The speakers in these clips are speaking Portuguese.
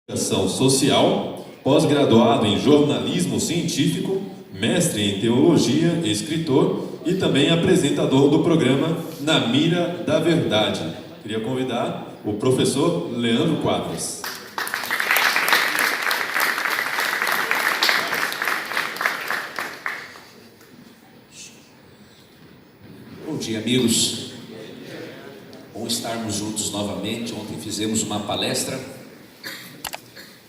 Comunicação social, pós-graduado em jornalismo científico, mestre em teologia, escritor e também apresentador do programa Na Mira da Verdade. Queria convidar o professor Leandro Quadras. Bom dia, amigos. Bom estarmos juntos novamente. Ontem fizemos uma palestra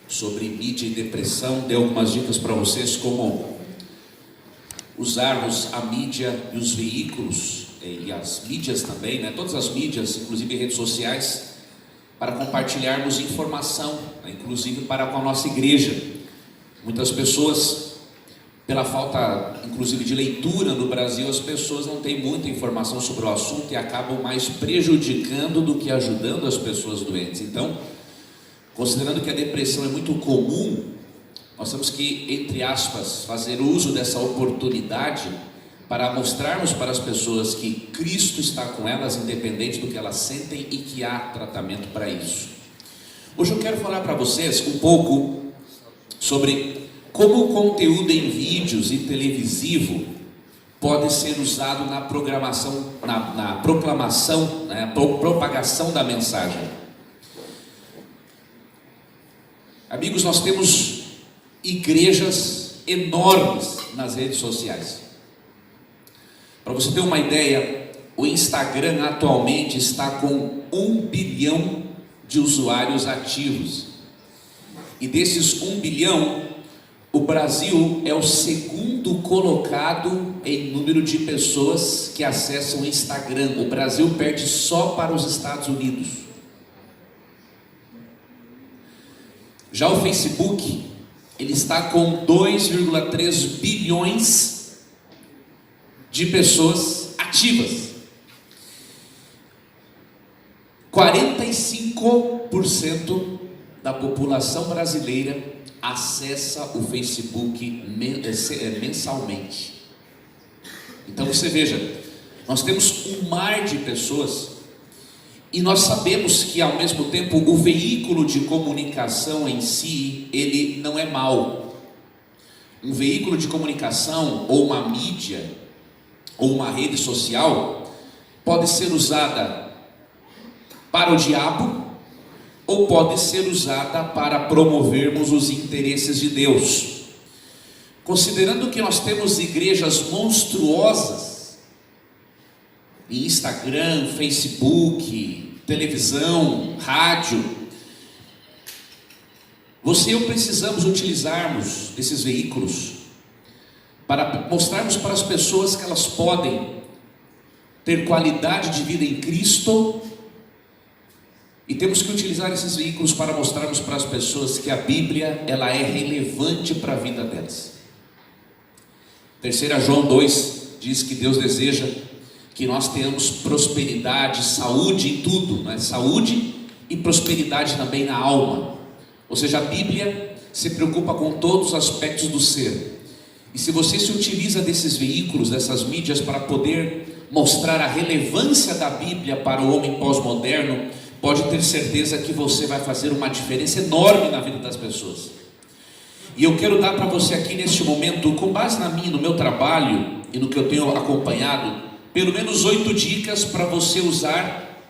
sobre mídia e depressão. Dei algumas dicas para vocês como usarmos a mídia e os veículos e as mídias também, todas as mídias, inclusive redes sociais, para compartilharmos informação, inclusive para com a nossa igreja. Muitas pessoas, pela falta inclusive de leitura no Brasil, as pessoas não têm muita informação sobre o assunto e acabam mais prejudicando do que ajudando as pessoas doentes. Então, considerando que a depressão é muito comum, nós temos que, entre aspas, fazer uso dessa oportunidade para mostrarmos para as pessoas que Cristo está com elas, independente do que elas sentem, e que há tratamento para isso. Hoje eu quero falar para vocês um pouco sobre como o conteúdo em vídeos e televisivo pode ser usado na programação, na proclamação, propagação da mensagem. Amigos, nós temos igrejas enormes nas redes sociais. Para você ter uma ideia, o Instagram atualmente está com 1 bilhão de usuários ativos. E desses 1 bilhão, o Brasil é o segundo colocado em número de pessoas que acessam o Instagram. O Brasil perde só para os Estados Unidos. Já o Facebook, ele está com 2,3 bilhões de pessoas ativas. 45% da população brasileira acessa o Facebook mensalmente. Então você veja, nós temos um mar de pessoas. E nós sabemos que, ao mesmo tempo, o veículo de comunicação em si, ele não é mau. Um veículo de comunicação, ou uma mídia, ou uma rede social, pode ser usada para o diabo, ou pode ser usada para promovermos os interesses de Deus. Considerando que nós temos igrejas monstruosas, em Instagram, Facebook, televisão, rádio, você e eu precisamos utilizarmos esses veículos para mostrarmos para as pessoas que elas podem ter qualidade de vida em Cristo, e temos que utilizar esses veículos para mostrarmos para as pessoas que a Bíblia, ela é relevante para a vida delas. 3 João 2 diz que Deus deseja que nós tenhamos prosperidade, saúde em tudo, saúde e prosperidade também na alma. Ou seja, a Bíblia se preocupa com todos os aspectos do ser. E se você se utiliza desses veículos, dessas mídias, para poder mostrar a relevância da Bíblia para o homem pós-moderno, pode ter certeza que você vai fazer uma diferença enorme na vida das pessoas. E eu quero dar para você aqui neste momento, com base no meu trabalho e no que eu tenho acompanhado, pelo menos 8 dicas para você usar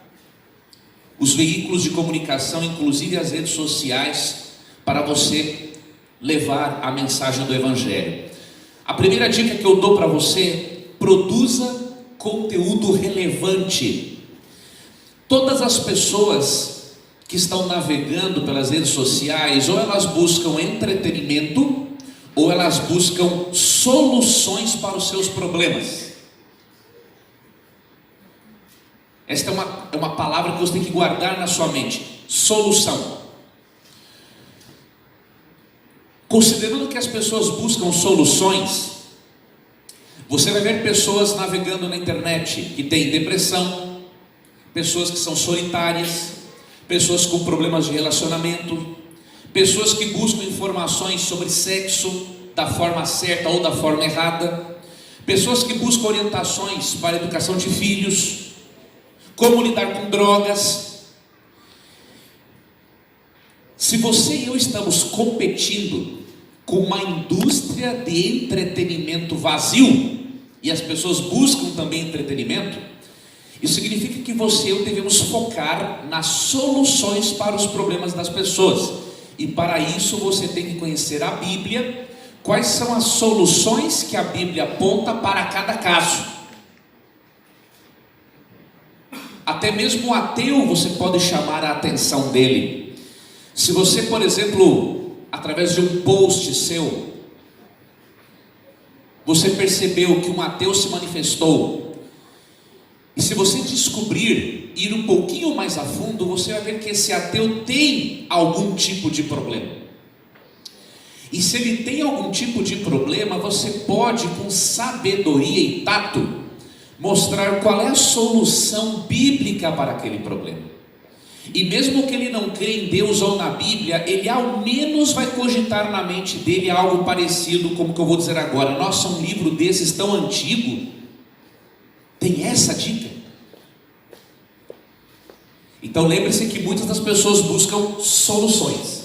os veículos de comunicação, inclusive as redes sociais, para você levar a mensagem do Evangelho. A primeira dica que eu dou para você: produza conteúdo relevante. Todas as pessoas que estão navegando pelas redes sociais, ou elas buscam entretenimento, ou elas buscam soluções para os seus problemas. Esta é uma palavra que você tem que guardar na sua mente: solução. Considerando que as pessoas buscam soluções, você vai ver pessoas navegando na internet que têm depressão, pessoas que são solitárias, pessoas com problemas de relacionamento, pessoas que buscam informações sobre sexo da forma certa ou da forma errada, pessoas que buscam orientações para a educação de filhos, como lidar com drogas. Se você e eu estamos competindo com uma indústria de entretenimento vazio, e as pessoas buscam também entretenimento, isso significa que você e eu devemos focar nas soluções para os problemas das pessoas. E para isso você tem que conhecer a Bíblia, quais são as soluções que a Bíblia aponta para cada caso. Até mesmo o ateu você pode chamar a atenção dele. Se você, por exemplo, através de um post seu, você percebeu que um ateu se manifestou, e se você descobrir, ir um pouquinho mais a fundo, você vai ver que esse ateu tem algum tipo de problema. E se ele tem algum tipo de problema, você pode, com sabedoria e tato, mostrar qual é a solução bíblica para aquele problema. E mesmo que ele não crê em Deus ou na Bíblia, ele ao menos vai cogitar na mente dele algo parecido como que eu vou dizer agora. Nossa, um livro desses tão antigo tem essa dica. Então lembre-se que muitas das pessoas buscam soluções,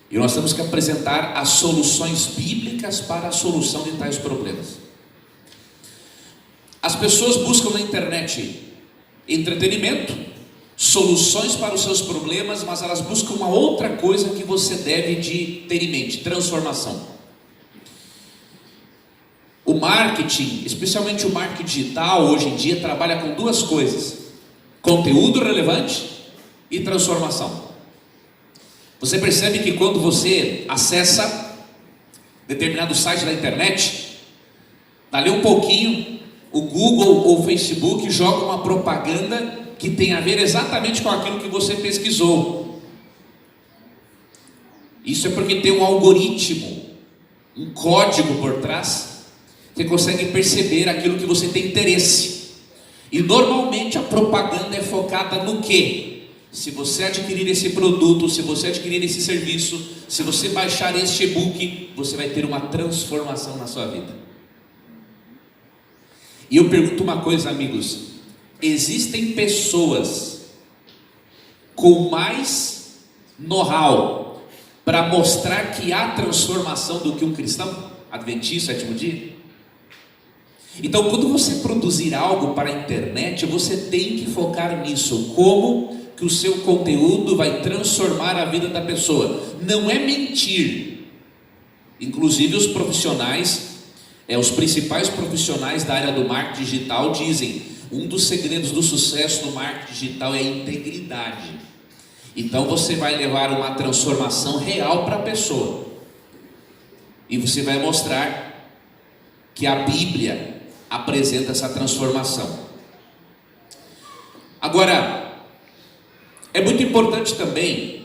e nós temos que apresentar as soluções bíblicas para a solução de tais problemas. As pessoas buscam na internet entretenimento, soluções para os seus problemas, mas elas buscam uma outra coisa que você deve de ter em mente: transformação. O marketing, especialmente o marketing digital, hoje em dia trabalha com duas coisas: conteúdo relevante e transformação. Você percebe que quando você acessa determinado site da internet, dali um pouquinho, o Google ou o Facebook joga uma propaganda que tem a ver exatamente com aquilo que você pesquisou. Isso é porque tem um algoritmo, um código por trás, que consegue perceber aquilo que você tem interesse. E normalmente a propaganda é focada no quê? Se você adquirir esse produto, se você adquirir esse serviço, se você baixar este e-book, você vai ter uma transformação na sua vida. E eu pergunto uma coisa, amigos: existem pessoas com mais know-how para mostrar que há transformação do que um cristão adventista, sétimo dia? Então, quando você produzir algo para a internet, você tem que focar nisso. Como que o seu conteúdo vai transformar a vida da pessoa? Não é mentir. Inclusive os profissionais, os principais profissionais da área do marketing digital dizem: um dos segredos do sucesso no marketing digital é a integridade. Então você vai levar uma transformação real para a pessoa, e você vai mostrar que a Bíblia apresenta essa transformação. Agora, é muito importante também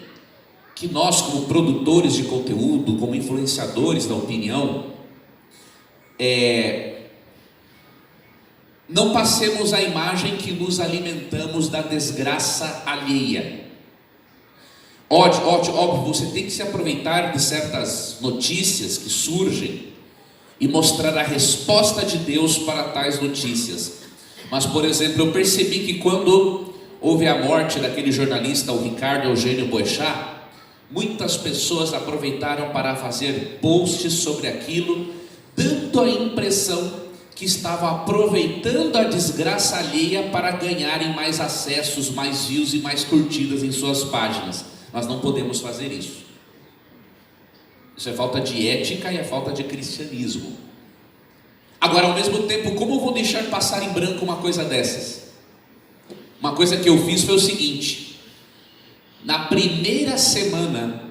que nós, como produtores de conteúdo, como influenciadores da opinião, não passemos a imagem que nos alimentamos da desgraça alheia. Óbvio, você tem que se aproveitar de certas notícias que surgem e mostrar a resposta de Deus para tais notícias. Mas, por exemplo, eu percebi que quando houve a morte daquele jornalista, o Ricardo Eugênio Boechat, muitas pessoas aproveitaram para fazer posts sobre aquilo, dando a impressão que estavam aproveitando a desgraça alheia para ganharem mais acessos, mais views e mais curtidas em suas páginas. Nós não podemos fazer isso. Isso é falta de ética e é falta de cristianismo. Agora, ao mesmo tempo, como eu vou deixar passar em branco uma coisa dessas? Uma coisa que eu fiz foi o seguinte: na primeira semana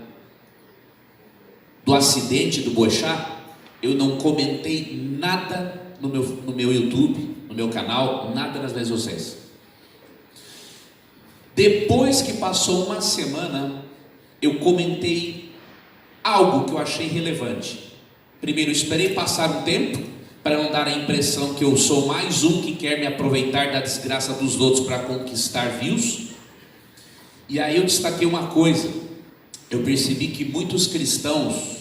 do acidente do Boechat, eu não comentei nada no meu YouTube, no meu canal, nada nas redes sociais. Depois que passou uma semana, eu comentei algo que eu achei relevante. Primeiro, eu esperei passar um tempo para não dar a impressão que eu sou mais um que quer me aproveitar da desgraça dos outros para conquistar views. E aí eu destaquei uma coisa: eu percebi que muitos cristãos,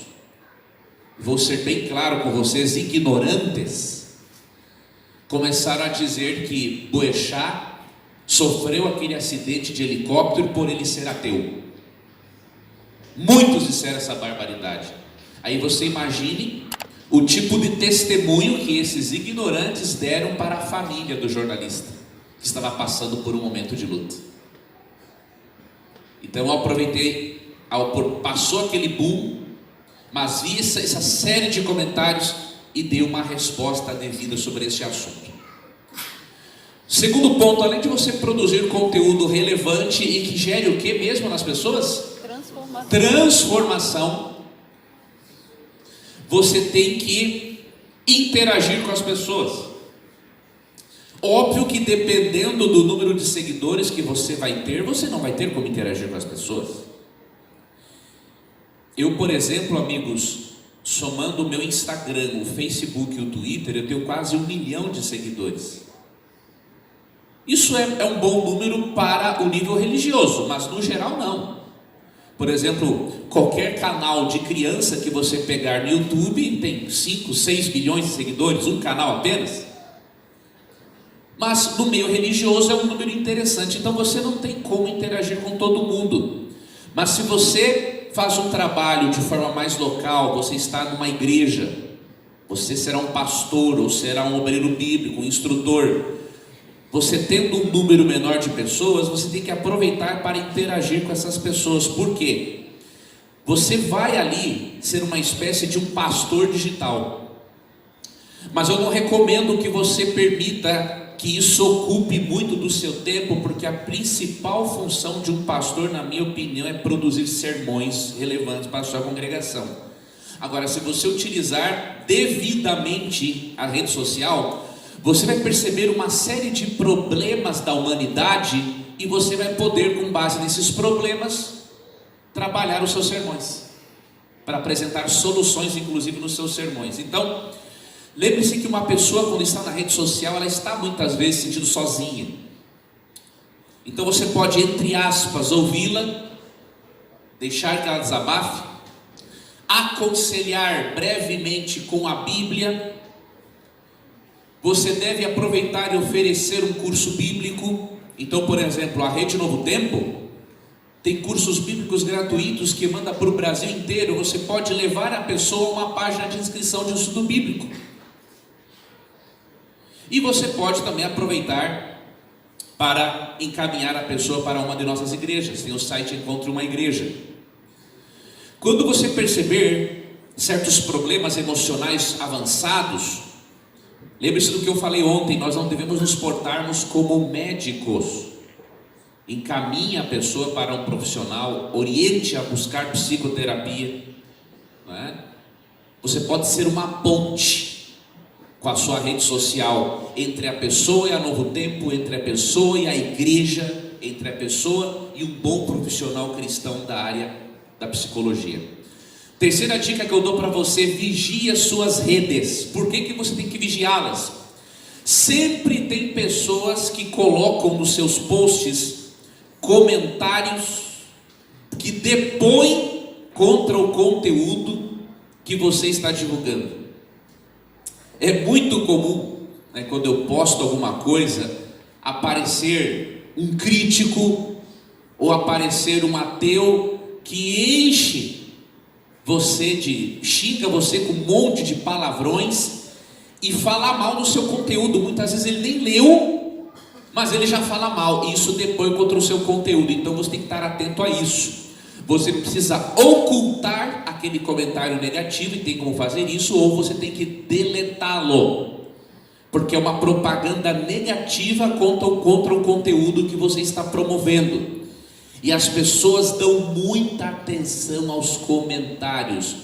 vou ser bem claro com vocês, ignorantes, começaram a dizer que Boechat sofreu aquele acidente de helicóptero por ele ser ateu. Muitos disseram essa barbaridade. Aí você imagine o tipo de testemunho que esses ignorantes deram para a família do jornalista, que estava passando por um momento de luta. Então eu aproveitei, passou aquele boom, mas vi essa série de comentários e dei uma resposta devida sobre esse assunto. Segundo ponto, além de você produzir conteúdo relevante e que gere o que mesmo nas pessoas? Transformação. Você tem que interagir com as pessoas. Óbvio que dependendo do número de seguidores que você vai ter, você não vai ter como interagir com as pessoas. Eu, por exemplo, amigos, somando o meu Instagram, o Facebook e o Twitter, eu tenho quase 1 milhão de seguidores. Isso é um bom número para o nível religioso, mas no geral não. Por exemplo, qualquer canal de criança que você pegar no YouTube tem 5, 6 milhões de seguidores, um canal apenas. Mas no meio religioso é um número interessante, então você não tem como interagir com todo mundo. Mas se você faz um trabalho de forma mais local, você está numa igreja, você será um pastor ou será um obreiro bíblico, um instrutor. Você tendo um número menor de pessoas, você tem que aproveitar para interagir com essas pessoas. Por quê? Você vai ali ser uma espécie de um pastor digital. Mas eu não recomendo que você permita que isso ocupe muito do seu tempo, porque a principal função de um pastor, na minha opinião, é produzir sermões relevantes para a sua congregação. Agora, se você utilizar devidamente a rede social, você vai perceber uma série de problemas da humanidade e você vai poder, com base nesses problemas, trabalhar os seus sermões, para apresentar soluções, inclusive nos seus sermões. Então, lembre-se que uma pessoa, quando está na rede social, ela está muitas vezes se sentindo sozinha. Então você pode, entre aspas, ouvi-la, deixar que ela desabafe, aconselhar brevemente com a Bíblia. Você deve aproveitar e oferecer um curso bíblico. Então, por exemplo, a Rede Novo Tempo tem cursos bíblicos gratuitos que manda para o Brasil inteiro. Você pode levar a pessoa a uma página de inscrição de estudo bíblico. E você pode também aproveitar para encaminhar a pessoa para uma de nossas igrejas. Tem o site Encontre uma Igreja. Quando você perceber certos problemas emocionais avançados, lembre-se do que eu falei ontem, nós não devemos nos portarmos como médicos. Encaminhe a pessoa para um profissional, oriente a buscar psicoterapia, não é? Você pode ser uma ponte com a sua rede social entre a pessoa e a Novo Tempo, entre a pessoa e a igreja, entre a pessoa e um bom profissional cristão da área da psicologia. Terceira dica que eu dou para você: vigie as suas redes. Por que você tem que vigiá-las? Sempre tem pessoas que colocam nos seus posts comentários que depõem contra o conteúdo que você está divulgando. É muito comum, né, quando eu posto alguma coisa, aparecer um crítico ou aparecer um ateu que enche você xinga você com um monte de palavrões e fala mal do seu conteúdo. Muitas vezes ele nem leu, mas ele já fala mal, e isso depõe contra o seu conteúdo. Então você tem que estar atento a isso. Você precisa ocultar aquele comentário negativo, e tem como fazer isso, ou você tem que deletá-lo, porque é uma propaganda negativa contra o conteúdo que você está promovendo. E as pessoas dão muita atenção aos comentários.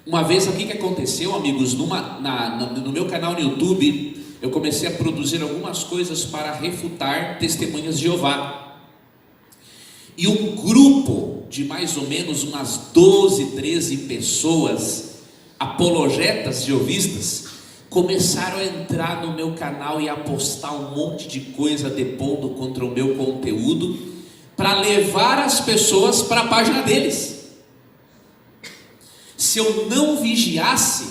Uma vez, o que aconteceu, amigos? No meu canal no YouTube, eu comecei a produzir algumas coisas para refutar testemunhas de Jeová. E um grupo de mais ou menos umas 12, 13 pessoas, apologetas jeovistas, começaram a entrar no meu canal e a postar um monte de coisa depondo contra o meu conteúdo, para levar as pessoas para a página deles. Se eu não vigiasse,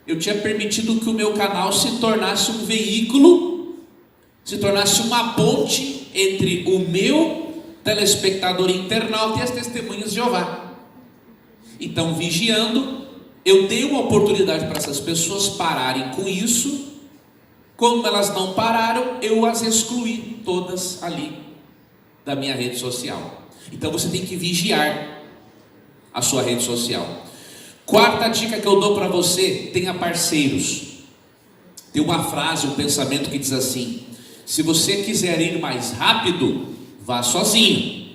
eu tinha permitido que o meu canal se tornasse um veículo, se tornasse uma ponte entre o meu telespectador internauta e as testemunhas de Jeová. Então, vigiando, eu dei uma oportunidade para essas pessoas pararem com isso. Como elas não pararam, eu as excluí todas ali da minha rede social. Então você tem que vigiar a sua rede social. Quarta dica que eu dou para você: tenha parceiros. Tem uma frase, um pensamento que diz assim: se você quiser ir mais rápido, vá sozinho,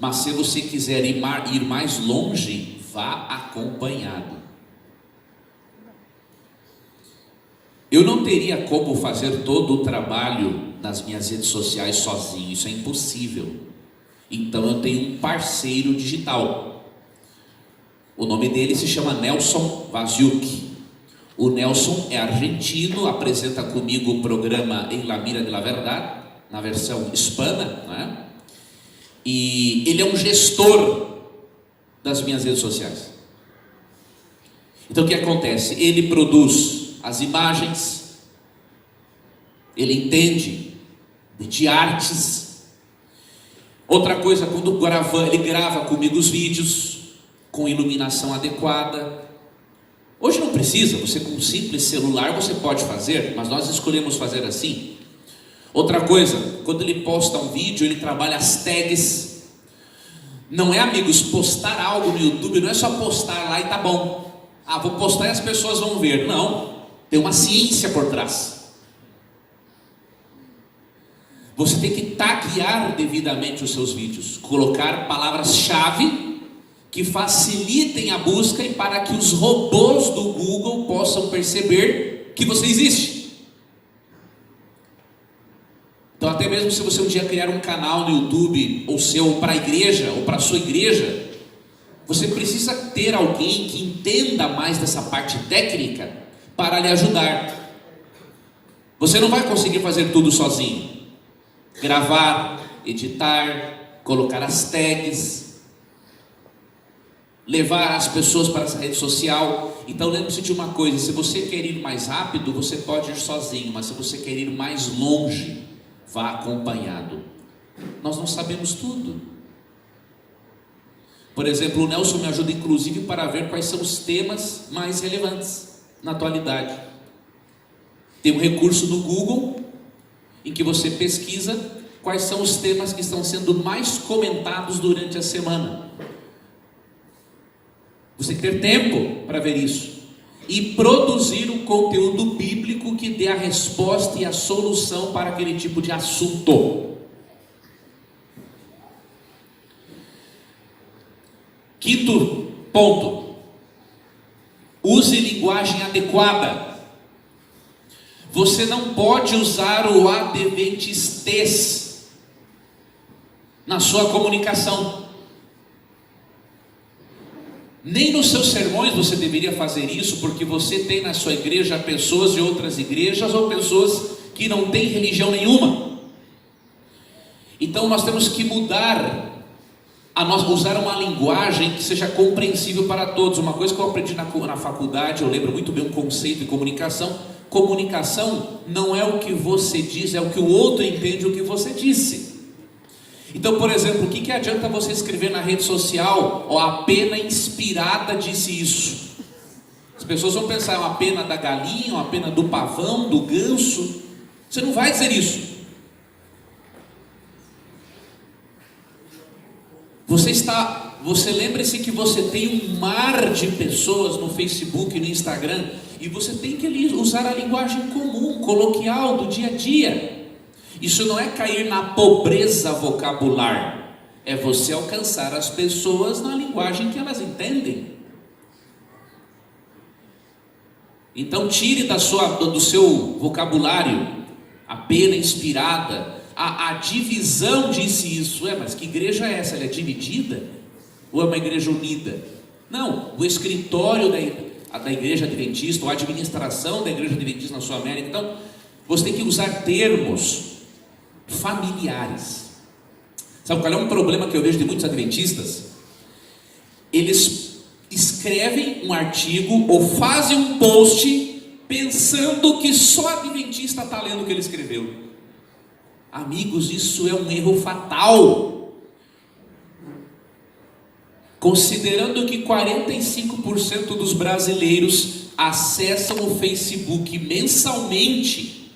mas se você quiser ir mais longe, vá acompanhado. Eu não teria como fazer todo o trabalho nas minhas redes sociais sozinho, isso é impossível. Então eu tenho um parceiro digital. O nome dele se chama Nelson Vaziuk. O Nelson é argentino, apresenta comigo o programa En la Mira de la Verdad, na versão hispana, né? E ele é um gestor das minhas redes sociais. Então o que acontece? Ele produz as imagens, ele entende de artes. Outra coisa, quando ele grava comigo os vídeos com iluminação adequada. Hoje não precisa, você com um simples celular você pode fazer, mas nós escolhemos fazer assim. Outra coisa, quando ele posta um vídeo, ele trabalha as tags. Não é, amigos, postar algo no YouTube não é só postar lá e tá bom. Ah, vou postar e as pessoas vão ver. Não. Tem uma ciência por trás. Você tem que taguear devidamente os seus vídeos, colocar palavras-chave que facilitem a busca e para que os robôs do Google possam perceber que você existe. Então, até mesmo se você um dia criar um canal no YouTube, ou para a igreja, ou para a sua igreja, você precisa ter alguém que entenda mais dessa parte técnica para lhe ajudar. Você não vai conseguir fazer tudo sozinho. Gravar, editar, colocar as tags, levar as pessoas para essa rede social. Então lembre-se de uma coisa: se você quer ir mais rápido, você pode ir sozinho, mas se você quer ir mais longe, vá acompanhado. Nós não sabemos tudo. Por exemplo, o Nelson me ajuda inclusive para ver quais são os temas mais relevantes na atualidade. Tem um recurso no Google em que você pesquisa quais são os temas que estão sendo mais comentados durante a semana. Você tem que ter tempo para ver isso e produzir um conteúdo bíblico que dê a resposta e a solução para aquele tipo de assunto. Quinto ponto: use linguagem adequada. Você não pode usar o adventistês na sua comunicação. Nem nos seus sermões você deveria fazer isso, porque você tem na sua igreja pessoas de outras igrejas ou pessoas que não têm religião nenhuma. Então nós temos que mudar usar uma linguagem que seja compreensível para todos. Uma coisa que eu aprendi na faculdade, eu lembro muito bem um conceito de comunicação. Comunicação não é o que você diz, é o que o outro entende o que você disse. Então, por exemplo, o que adianta você escrever na rede social: ó, a pena inspirada disse isso? As pessoas vão pensar: é uma pena da galinha, uma pena do pavão, do ganso. Você não vai dizer isso. Você lembre-se que você tem um mar de pessoas no Facebook e no Instagram, e você tem que usar a linguagem comum, coloquial, do dia a dia. Isso não é cair na pobreza vocabular, é você alcançar as pessoas na linguagem que elas entendem. Então tire do seu vocabulário a pena inspirada, a divisão disse isso. Mas que igreja é essa? Ela é dividida? Ou é uma igreja unida? Não, o escritório da igreja adventista, ou a administração da igreja adventista na sua América. Então, você tem que usar termos familiares. Sabe qual é um problema que eu vejo de muitos adventistas? Eles escrevem um artigo ou fazem um post pensando que só adventista está lendo o que ele escreveu. Amigos, isso é um erro fatal. considerando que 45% dos brasileiros acessam o Facebook mensalmente,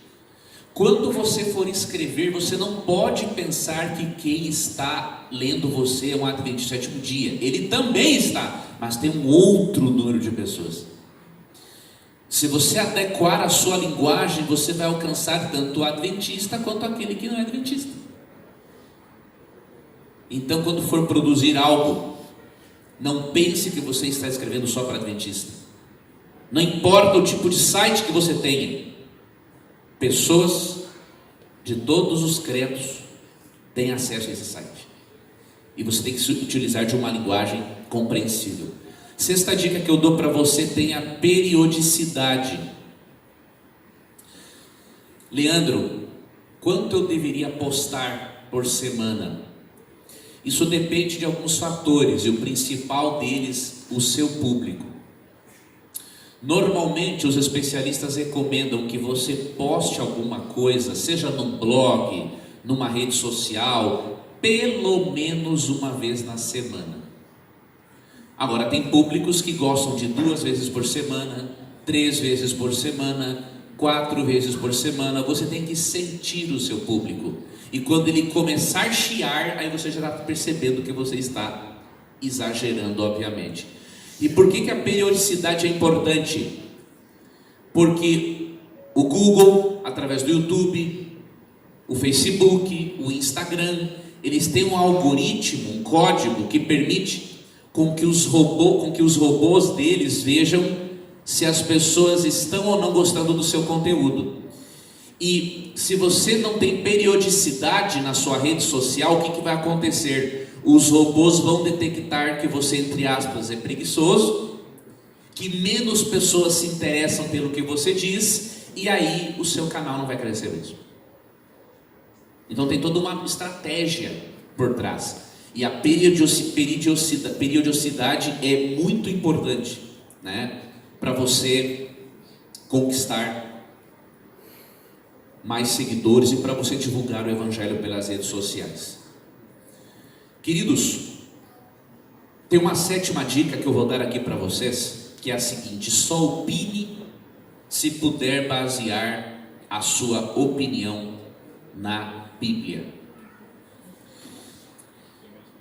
quando você for escrever, você não pode pensar que quem está lendo você é um adventista do sétimo dia. Ele também está, mas tem um outro número de pessoas. Se você adequar a sua linguagem, você vai alcançar tanto o adventista quanto aquele que não é adventista. Então, quando for produzir algo, não pense que você está escrevendo só para adventista. Não importa o tipo de site que você tenha, pessoas de todos os credos têm acesso a esse site. E você tem que se utilizar de uma linguagem compreensível. Sexta dica que eu dou para você: tenha periodicidade. Leandro, quanto eu deveria postar por semana? Isso depende de alguns fatores, e o principal deles, o seu público. Normalmente os especialistas recomendam que você poste alguma coisa, seja num blog, numa rede social, pelo menos uma vez na semana. Agora, tem públicos que gostam de 2 vezes por semana, 3 vezes por semana, 4 vezes por semana. Você tem que sentir o seu público. E quando ele começar a chiar, aí você já está percebendo que você está exagerando, obviamente. E por que a periodicidade é importante? Porque o Google, através do YouTube, o Facebook, o Instagram, eles têm um algoritmo, um código que permite com que os robôs deles vejam se as pessoas estão ou não gostando do seu conteúdo. E se você não tem periodicidade na sua rede social, o que vai acontecer? Os robôs vão detectar que você, entre aspas, é preguiçoso, que menos pessoas se interessam pelo que você diz, e aí o seu canal não vai crescer mesmo. Então tem toda uma estratégia por trás. E a periodicidade é muito importante, né, para você conquistar mais seguidores e para você divulgar o Evangelho pelas redes sociais. Queridos, tem uma 7ª dica que eu vou dar aqui para vocês, que é a seguinte: só opine se puder basear a sua opinião na Bíblia.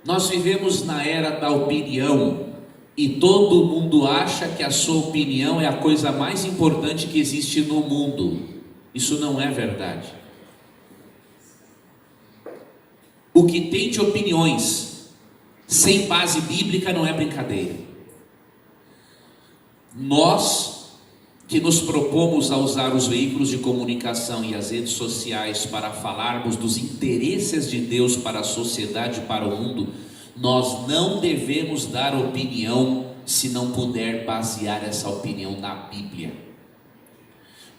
Nós vivemos na era da opinião e todo mundo acha que a sua opinião é a coisa mais importante que existe no mundo. Isso não é verdade. O que tem de opiniões sem base bíblica não é brincadeira. Nós que nos propomos a usar os veículos de comunicação e as redes sociais para falarmos dos interesses de Deus para a sociedade, para o mundo, nós não devemos dar opinião se não puder basear essa opinião na Bíblia.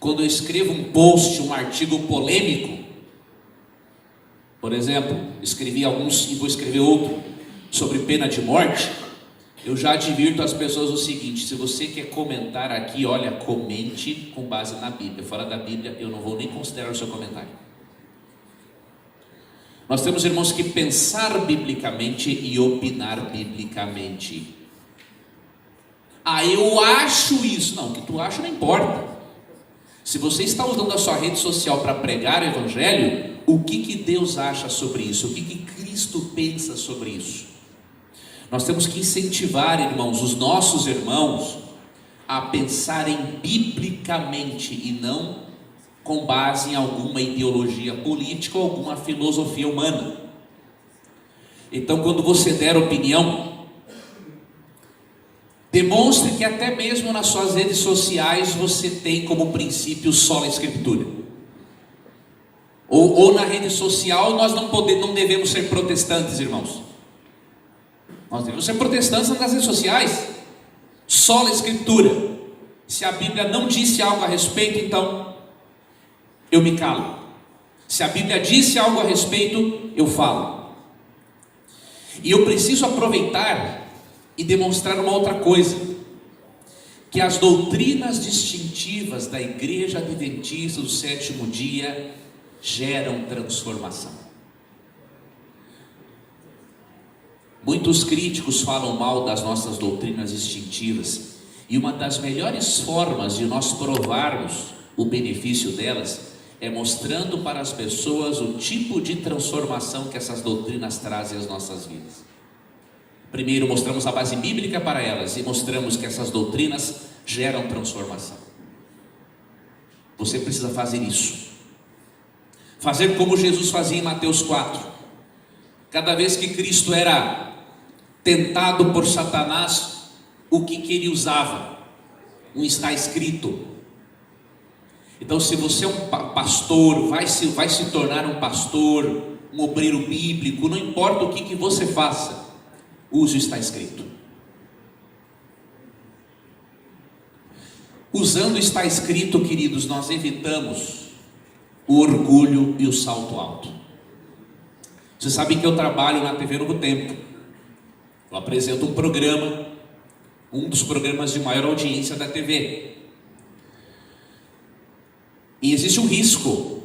Quando eu escrevo um post, um artigo polêmico, por exemplo, escrevi alguns e vou escrever outro sobre pena de morte, eu já advirto às pessoas o seguinte: se você quer comentar aqui, olha, comente com base na Bíblia. Fora da Bíblia, eu não vou nem considerar o seu comentário. Nós temos, irmãos, que pensar biblicamente e opinar biblicamente. Ah, eu acho isso. Não, o que tu acha não importa. Se você está usando a sua rede social para pregar o Evangelho, o que Deus acha sobre isso? O que Cristo pensa sobre isso? Nós temos que incentivar, irmãos, os nossos irmãos a pensarem biblicamente e não com base em alguma ideologia política ou alguma filosofia humana. Então, quando você der opinião, demonstre que até mesmo nas suas redes sociais você tem como princípio só a Escritura. Ou na rede social nós não devemos ser protestantes, irmãos. Nós devemos ser protestantes nas redes sociais. Só a Escritura. Se a Bíblia não disse algo a respeito, então eu me calo. Se a Bíblia disse algo a respeito, eu falo. E eu preciso aproveitar e demonstrar uma outra coisa: que as doutrinas distintivas da Igreja Adventista do Sétimo Dia geram transformação. Muitos críticos falam mal das nossas doutrinas instintivas, e uma das melhores formas de nós provarmos o benefício delas é mostrando para as pessoas o tipo de transformação que essas doutrinas trazem às nossas vidas. Primeiro mostramos a base bíblica para elas e mostramos que essas doutrinas geram transformação. Você precisa fazer isso. Fazer como Jesus fazia em Mateus 4. Cada vez que Cristo era tentado por Satanás, o que ele usava? Está escrito. Então, se você é um pastor, vai se tornar um pastor, um obreiro bíblico, não importa o que você faça, use o está escrito. Usando o está escrito, queridos, nós evitamos o orgulho e o salto alto. Vocês sabem que eu trabalho na TV Novo Tempo. Eu apresento um programa, um dos programas de maior audiência da TV. E existe um risco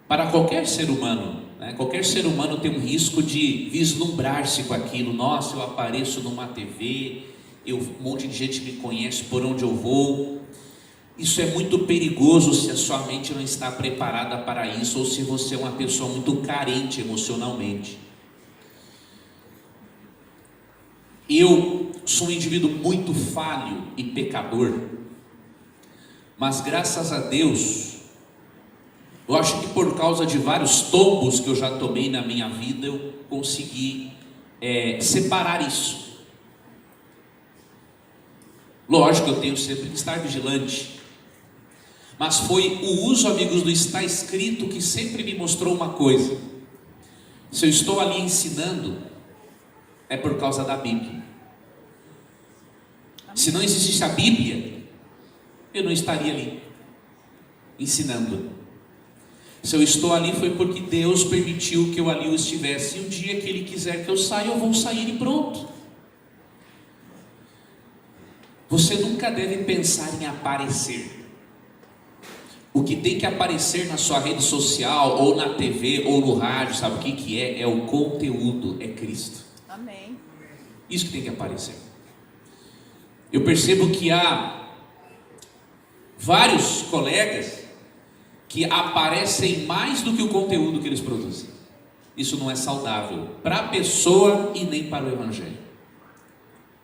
para qualquer ser humano, né? Qualquer ser humano tem um risco de vislumbrar-se com aquilo. Nossa, eu apareço numa TV, um monte de gente me conhece por onde eu vou. Isso é muito perigoso se a sua mente não está preparada para isso, ou se você é uma pessoa muito carente emocionalmente. Eu sou um indivíduo muito falho e pecador, mas graças a Deus, eu acho que por causa de vários tombos que eu já tomei na minha vida, eu consegui separar isso. Lógico, eu tenho sempre que estar vigilante, mas foi o uso, amigos, do está escrito que sempre me mostrou uma coisa: se eu estou ali ensinando, é por causa da Bíblia. Se não existisse a Bíblia, eu não estaria ali ensinando. Se eu estou ali, foi porque Deus permitiu que eu ali estivesse. E o dia que Ele quiser que eu saia, eu vou sair e pronto. Você nunca deve pensar em aparecer. O que tem que aparecer na sua rede social, ou na TV, ou no rádio, sabe o que é? É o conteúdo, é Cristo. Amém. Isso que tem que aparecer. Eu percebo que há vários colegas que aparecem mais do que o conteúdo que eles produzem. Isso não é saudável para a pessoa e nem para o Evangelho.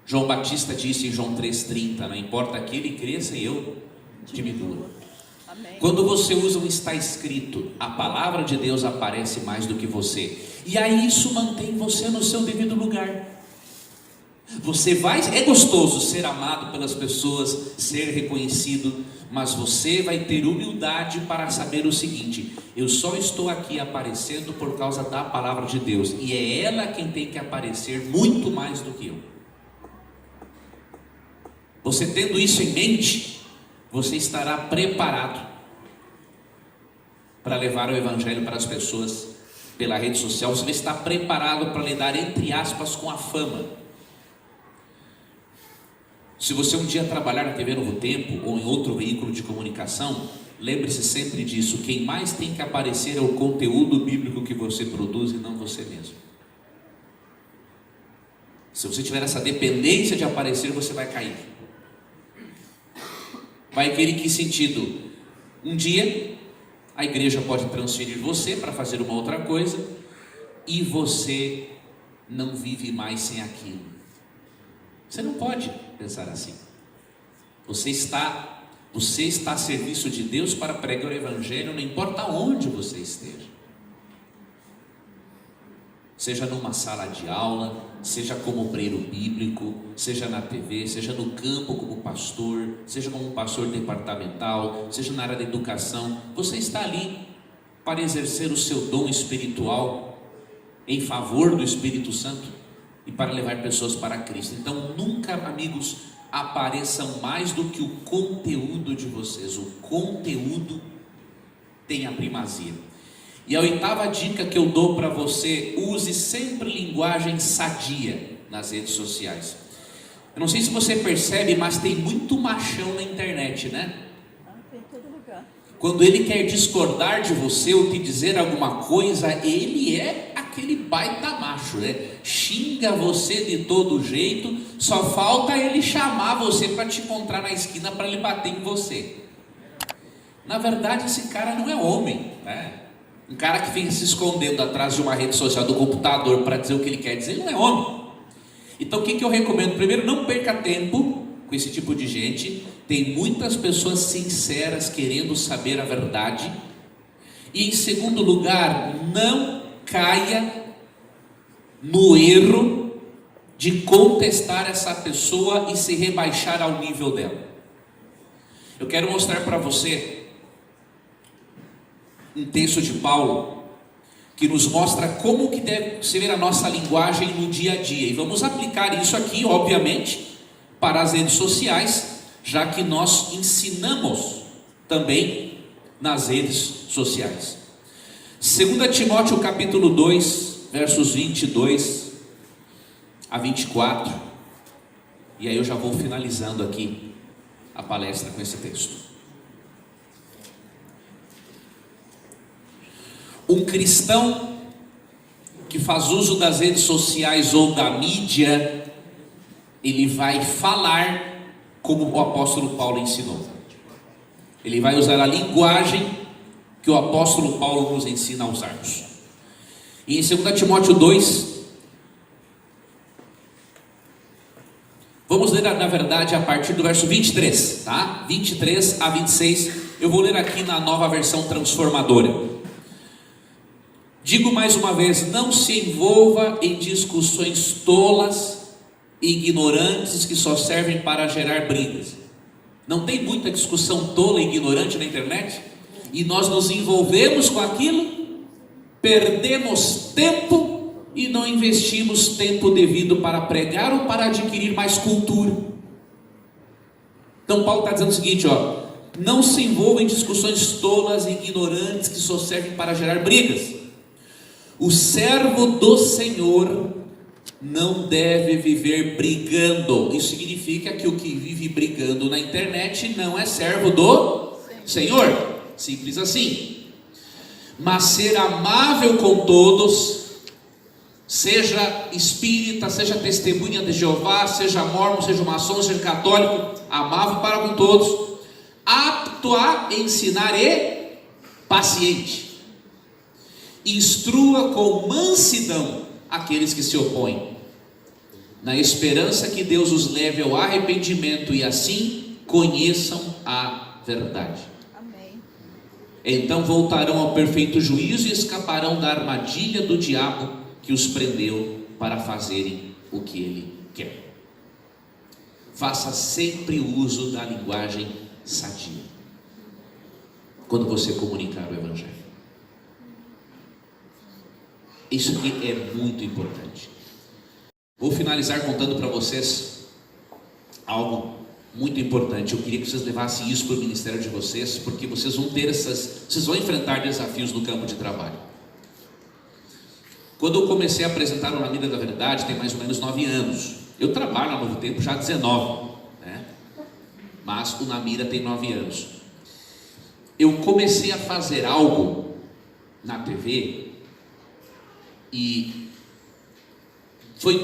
João Batista disse em João 3,30: não importa que ele cresça e eu diminua. Amém. Quando você usa um está escrito, a palavra de Deus aparece mais do que você, e aí isso mantém você no seu devido lugar. É gostoso ser amado pelas pessoas, ser reconhecido, mas você vai ter humildade para saber o seguinte: eu só estou aqui aparecendo por causa da palavra de Deus, e é ela quem tem que aparecer muito mais do que eu. Você tendo isso em mente, você estará preparado para levar o Evangelho para as pessoas pela rede social. Você vai estar preparado para lidar, entre aspas, com a fama. Se você um dia trabalhar na TV Novo Tempo ou em outro veículo de comunicação, lembre-se sempre disso: quem mais tem que aparecer é o conteúdo bíblico que você produz e não você mesmo. Se você tiver essa dependência de aparecer, você vai cair. Vai cair em que sentido? Um dia a igreja pode transferir você para fazer uma outra coisa e você não vive mais sem aquilo. Você não pode pensar assim. Você está a serviço de Deus para pregar o Evangelho, não importa onde você esteja. Seja numa sala de aula, seja como obreiro bíblico, seja na TV, seja no campo como pastor, seja como um pastor departamental, seja na área da educação. Você está ali para exercer o seu dom espiritual em favor do Espírito Santo e para levar pessoas para Cristo. Então nunca, amigos, apareçam mais do que o conteúdo de vocês. O conteúdo tem a primazia. E a oitava dica que eu dou para você: use sempre linguagem sadia nas redes sociais. Eu não sei se você percebe, mas tem muito machão na internet, né? Tem em todo lugar. Quando ele quer discordar de você ou te dizer alguma coisa, ele é aquilo. aquele baita macho, né? Xinga você de todo jeito, só falta ele chamar você para te encontrar na esquina para ele bater em você. Na verdade, esse cara não é homem, né? Um cara que fica se escondendo atrás de uma rede social do computador para dizer o que ele quer dizer, ele não é homem. Então o que eu recomendo? Primeiro, não perca tempo com esse tipo de gente. Tem muitas pessoas sinceras querendo saber a verdade. E em segundo lugar, não caia no erro de contestar essa pessoa e se rebaixar ao nível dela. Eu quero mostrar para você um texto de Paulo que nos mostra como que deve ser a nossa linguagem no dia a dia. E vamos aplicar isso aqui, obviamente, para as redes sociais, já que nós ensinamos também nas redes sociais. 2 Timóteo capítulo 2, versos 22 a 24. E aí eu já vou finalizando aqui a palestra com esse texto. Um cristão que faz uso das redes sociais ou da mídia, ele vai falar como o apóstolo Paulo ensinou. Ele vai usar a linguagem que o apóstolo Paulo nos ensina a usarmos. E em 2 Timóteo 2, vamos ler na verdade a partir do verso 23, tá? 23 a 26, eu vou ler aqui na Nova Versão Transformadora. Digo mais uma vez, não se envolva em discussões tolas e ignorantes que só servem para gerar brigas. Não tem muita discussão tola e ignorante na internet? E nós nos envolvemos com aquilo, perdemos tempo e não investimos tempo devido para pregar ou para adquirir mais cultura. Então Paulo está dizendo o seguinte, não se envolva em discussões tolas e ignorantes que só servem para gerar brigas. O servo do Senhor não deve viver brigando. Isso significa que o que vive brigando na internet não é servo do Senhor. Simples assim. Mas ser amável com todos, seja espírita, seja testemunha de Jeová, seja mórmon, seja maçom, seja católico, amável para com todos, apto a ensinar e paciente. Instrua com mansidão aqueles que se opõem, na esperança que Deus os leve ao arrependimento e assim conheçam a verdade. Amém. Então voltarão ao perfeito juízo e escaparão da armadilha do diabo que os prendeu para fazerem o que ele quer. Faça sempre uso da linguagem sadia quando você comunicar o Evangelho. Isso aqui é muito importante. Vou finalizar contando para vocês algo muito importante. Eu queria que vocês levassem isso para o ministério de vocês, porque vocês vão enfrentar desafios no campo de trabalho. Quando eu comecei a apresentar o Na Mira da Verdade, tem mais ou menos 9 anos. Eu trabalho há Novo Tempo já há 19, né? Mas o Na Mira tem 9 anos. Eu comecei a fazer algo na TV e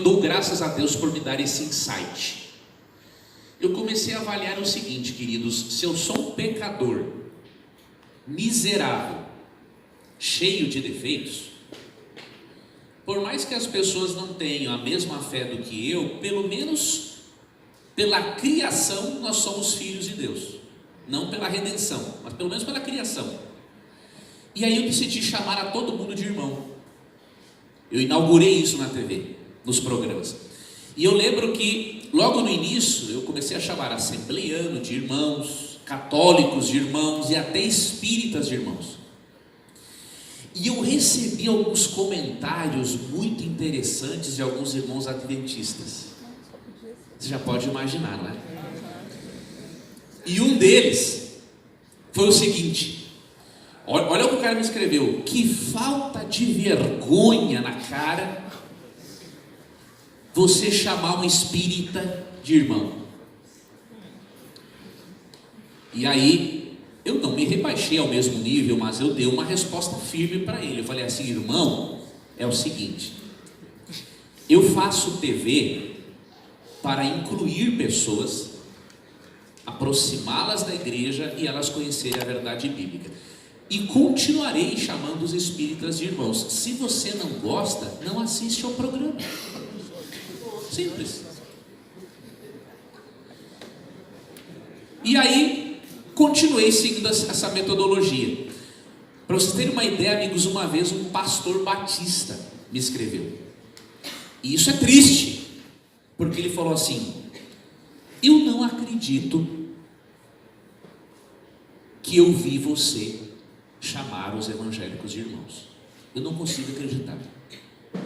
dou graças a Deus por me dar esse insight. Eu comecei a avaliar o seguinte, queridos: se eu sou um pecador miserável, cheio de defeitos, por mais que as pessoas não tenham a mesma fé do que eu, pelo menos pela criação nós somos filhos de Deus, não pela redenção, mas pelo menos pela criação. E aí eu decidi chamar a todo mundo de irmão. Eu inaugurei isso na TV, nos programas. E eu lembro que logo no início eu comecei a chamar assembleiano de irmãos, católicos de irmãos e até espíritas de irmãos. E eu recebi alguns comentários muito interessantes de alguns irmãos adventistas. Você já pode imaginar, não é? E um deles foi o seguinte: olha o que o cara me escreveu. Que falta de vergonha na cara você chamar um espírita de irmão. E aí eu não me rebaixei ao mesmo nível, mas eu dei uma resposta firme para ele. Eu falei assim: irmão, é o seguinte: eu faço TV para incluir pessoas, aproximá-las da igreja e elas conhecerem a verdade bíblica. E continuarei chamando os espíritas de irmãos. Se você não gosta, não assiste ao programa. Simples. E aí, continuei seguindo essa metodologia. Para vocês terem uma ideia, amigos, uma vez um pastor batista me escreveu. E isso é triste, porque ele falou assim: eu não acredito que eu vi você chamar os evangélicos de irmãos. Eu não consigo acreditar.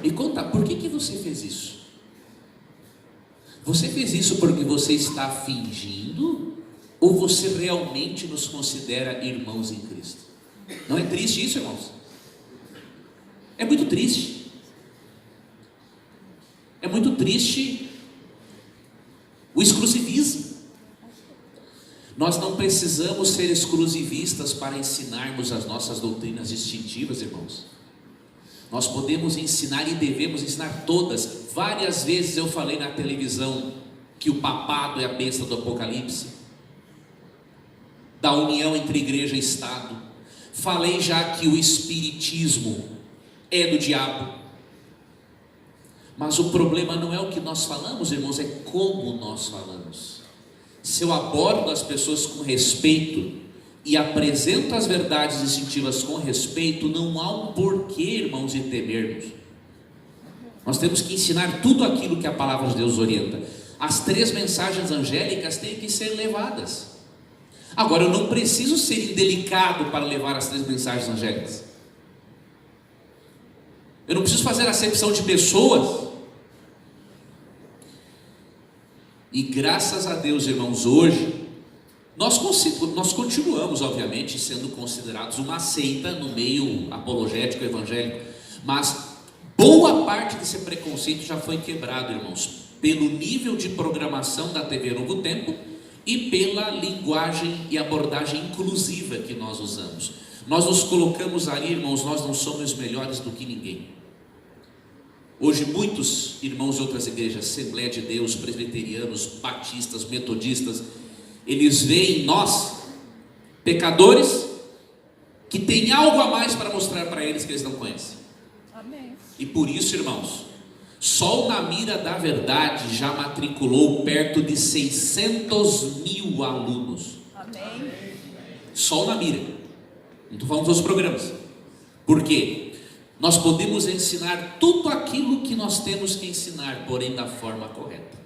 Me conta, por que você fez isso? Você fez isso porque você está fingindo? Ou você realmente nos considera irmãos em Cristo? Não é triste isso, irmãos? É muito triste. É muito triste o exclusivismo. Nós não precisamos ser exclusivistas para ensinarmos as nossas doutrinas distintivas, irmãos. Nós podemos ensinar e devemos ensinar todas. Várias vezes eu falei na televisão que o papado é a besta do Apocalipse, da união entre igreja e Estado. Falei já que o espiritismo é do diabo. Mas o problema não é o que nós falamos, irmãos, é como nós falamos. Se eu abordo as pessoas com respeito e apresento as verdades distintivas com respeito, não há um porquê, irmãos, de temermos. Nós temos que ensinar tudo aquilo que a palavra de Deus orienta. As 3 mensagens angélicas têm que ser levadas. Agora, eu não preciso ser indelicado para levar as 3 mensagens angélicas. Eu não preciso fazer acepção de pessoas. E graças a Deus, irmãos, hoje nós continuamos, obviamente, sendo considerados uma seita no meio apologético evangélico, mas boa parte desse preconceito já foi quebrado, irmãos, pelo nível de programação da TV Novo Tempo e pela linguagem e abordagem inclusiva que nós usamos. Nós nos colocamos ali, irmãos, nós não somos melhores do que ninguém. Hoje muitos irmãos de outras igrejas, Assembleia de Deus, presbiterianos, batistas, metodistas, eles veem em nós pecadores que têm algo a mais para mostrar para eles que eles não conhecem. Amém. E por isso, irmãos, só o Na Mira da Verdade já matriculou perto de 600.000 alunos. Amém. Só o Na Mira. Não estou falando dos outros programas. Por quê? Nós podemos ensinar tudo aquilo que nós temos que ensinar, porém da forma correta.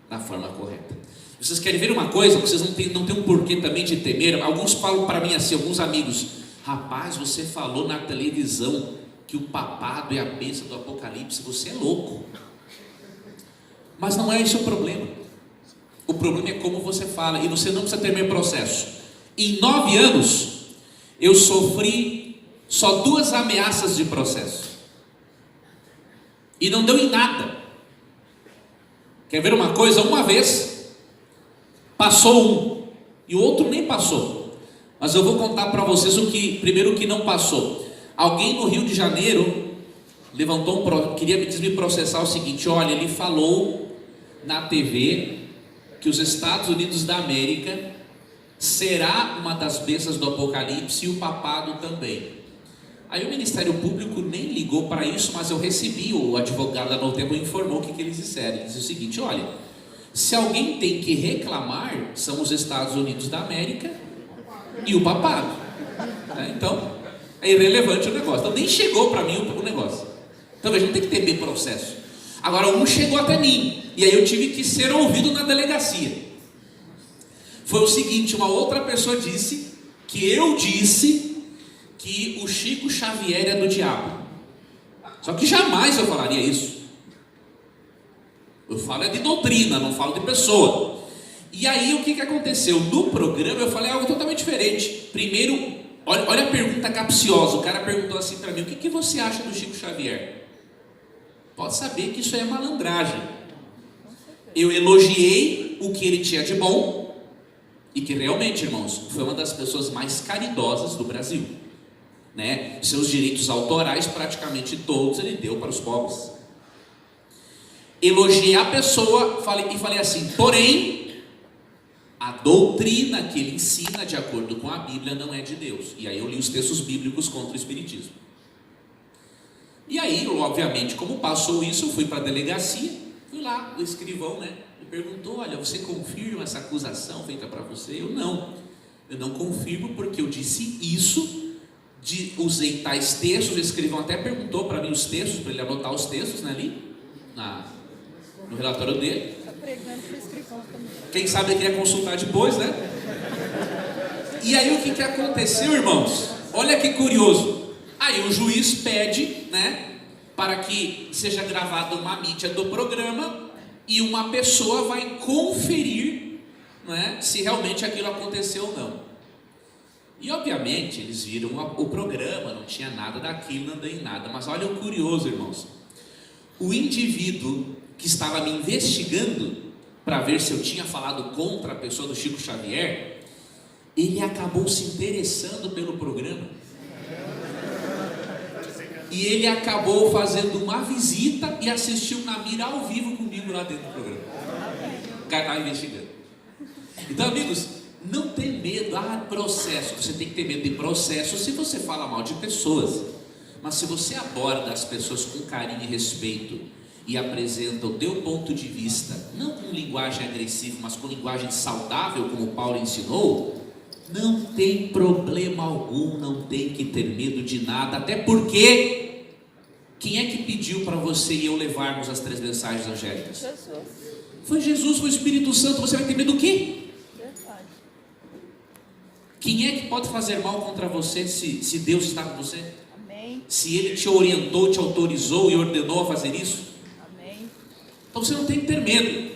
Da forma correta. Vocês querem ver uma coisa? Vocês não têm um porquê também de temer. Alguns falam para mim assim, alguns amigos: rapaz, você falou na televisão que o papado é a besta do Apocalipse, você é louco. Mas não é esse o problema. O problema é como você fala, e você não precisa ter meu processo. Em 9 anos, eu sofri só 2 ameaças de processo, e não deu em nada. Quer ver uma coisa? Uma vez passou um, e o outro nem passou. Mas eu vou contar para vocês primeiro o que não passou. Alguém no Rio de Janeiro levantou queria me processar o seguinte: olha, ele falou na TV que os Estados Unidos da América será uma das bestas do Apocalipse e o papado também. Aí o Ministério Público nem ligou para isso, mas eu recebi, o advogado da Novo Tempo informou o que eles disseram. Ele disse o seguinte: olha, se alguém tem que reclamar, são os Estados Unidos da América e o papado. Então, é irrelevante o negócio. Então nem chegou para mim o negócio. Então a gente tem que ter bem processo. Agora um chegou até mim, e aí eu tive que ser ouvido na delegacia. Foi o seguinte: uma outra pessoa disse que eu disse que o Chico Xavier é do diabo. Só que jamais eu falaria isso. Eu falo de doutrina, não falo de pessoa. E aí o que aconteceu? No programa eu falei algo totalmente diferente. Primeiro, olha a pergunta capciosa. O cara perguntou assim para mim: o que você acha do Chico Xavier? Pode saber que isso é malandragem. Eu elogiei o que ele tinha de bom, e que realmente, irmãos, foi uma das pessoas mais caridosas do Brasil. né? Seus direitos autorais, praticamente todos, ele deu para os povos. Elogiei a pessoa e falei assim: porém, a doutrina que ele ensina de acordo com a Bíblia não é de Deus. E aí eu li os textos bíblicos contra o espiritismo. E aí, obviamente, como passou isso, eu fui para a delegacia, fui lá, o escrivão, né, me perguntou: olha, você confirma essa acusação feita para você? Eu não confirmo, porque eu disse isso, usei tais textos. O escrivão até perguntou para mim os textos, para ele anotar os textos, né, ali, no relatório dele. Está pregando para o escrivão também. Quem sabe ele queria consultar depois, né? E aí o que aconteceu, irmãos? Olha que curioso. Aí o juiz pede, né, para que seja gravada uma mídia do programa e uma pessoa vai conferir, né, se realmente aquilo aconteceu ou não. E obviamente eles viram o programa, não tinha nada daquilo, não deu em nada. Mas olha o curioso, irmãos. O indivíduo que estava me investigando para ver se eu tinha falado contra a pessoa do Chico Xavier, ele acabou se interessando pelo programa. E ele acabou fazendo uma visita e assistiu na mira ao vivo comigo lá dentro do programa. O cara estava investigando. Então, amigos, não tem medo. Processo. Você tem que ter medo de processo se você fala mal de pessoas. Mas se você aborda as pessoas com carinho e respeito e apresenta o teu ponto de vista, não com linguagem agressiva, mas com linguagem saudável, como Paulo ensinou, não tem problema algum, não tem que ter medo de nada. Até porque, quem é que pediu para você e eu levarmos as 3 mensagens angélicas? Jesus. Foi Jesus, foi o Espírito Santo. Você vai ter medo do quê? Verdade. Quem é que pode fazer mal contra você se Deus está com você? Amém. Se Ele te orientou, te autorizou e ordenou a fazer isso? Amém. Então você não tem que ter medo.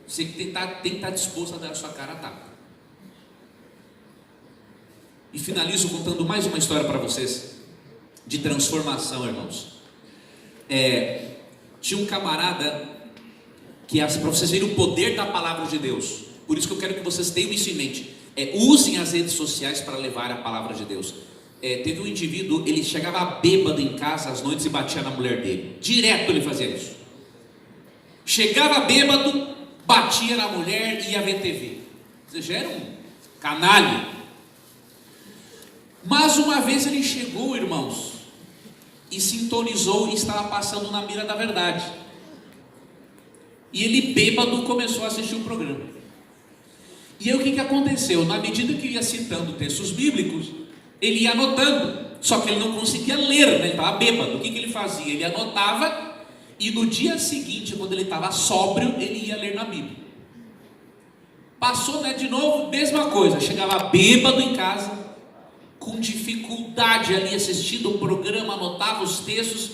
Você tem que estar disposto a dar a sua cara a tapa. E finalizo contando mais uma história para vocês, de transformação, irmãos. Tinha um camarada que, para vocês verem o poder da palavra de Deus, por isso que eu quero que vocês tenham isso em mente, usem as redes sociais para levar a palavra de Deus. Teve um indivíduo, ele chegava bêbado em casa às noites e batia na mulher dele, direto ele fazia isso. Chegava bêbado, batia na mulher e ia ver TV. Você já era um canalha. Mas uma vez ele chegou, irmãos, e sintonizou e estava passando na mira da verdade. E ele bêbado começou a assistir o programa. E aí o que aconteceu? Na medida que ia citando textos bíblicos, ele ia anotando. Só que ele não conseguia ler, né? Ele estava bêbado. O que ele fazia? Ele anotava e no dia seguinte, quando ele estava sóbrio, ele ia ler na Bíblia. Passou, né, de novo, mesma coisa. Chegava bêbado em casa, com dificuldade ali assistindo o programa, anotava os textos.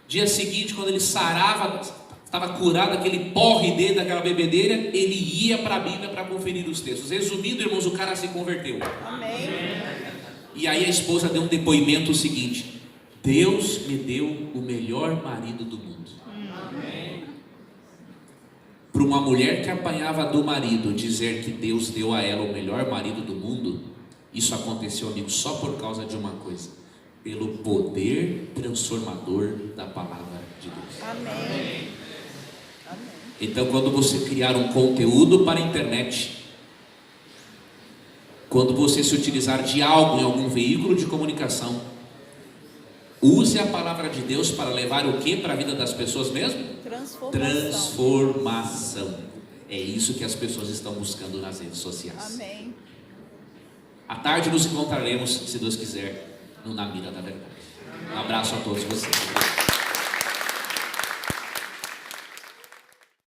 Dia seguinte, quando ele sarava, estava curado daquele porre dele, daquela bebedeira, ele ia para a Bíblia para conferir os textos. Resumindo, irmãos, o cara se converteu. Amém. E aí a esposa deu um depoimento o seguinte: Deus me deu o melhor marido do mundo. Para uma mulher que apanhava do marido dizer que Deus deu a ela o melhor marido do mundo, isso aconteceu, amigo, só por causa de uma coisa: pelo poder transformador da palavra de Deus. Amém. Amém. Então, quando você criar um conteúdo para a internet, quando você se utilizar de algo em algum veículo de comunicação, use a palavra de Deus para levar o que para a vida das pessoas mesmo? Transformação. É isso que as pessoas estão buscando nas redes sociais. Amém. À tarde nos encontraremos, se Deus quiser, no Na Mira da Verdade. Um abraço a todos vocês.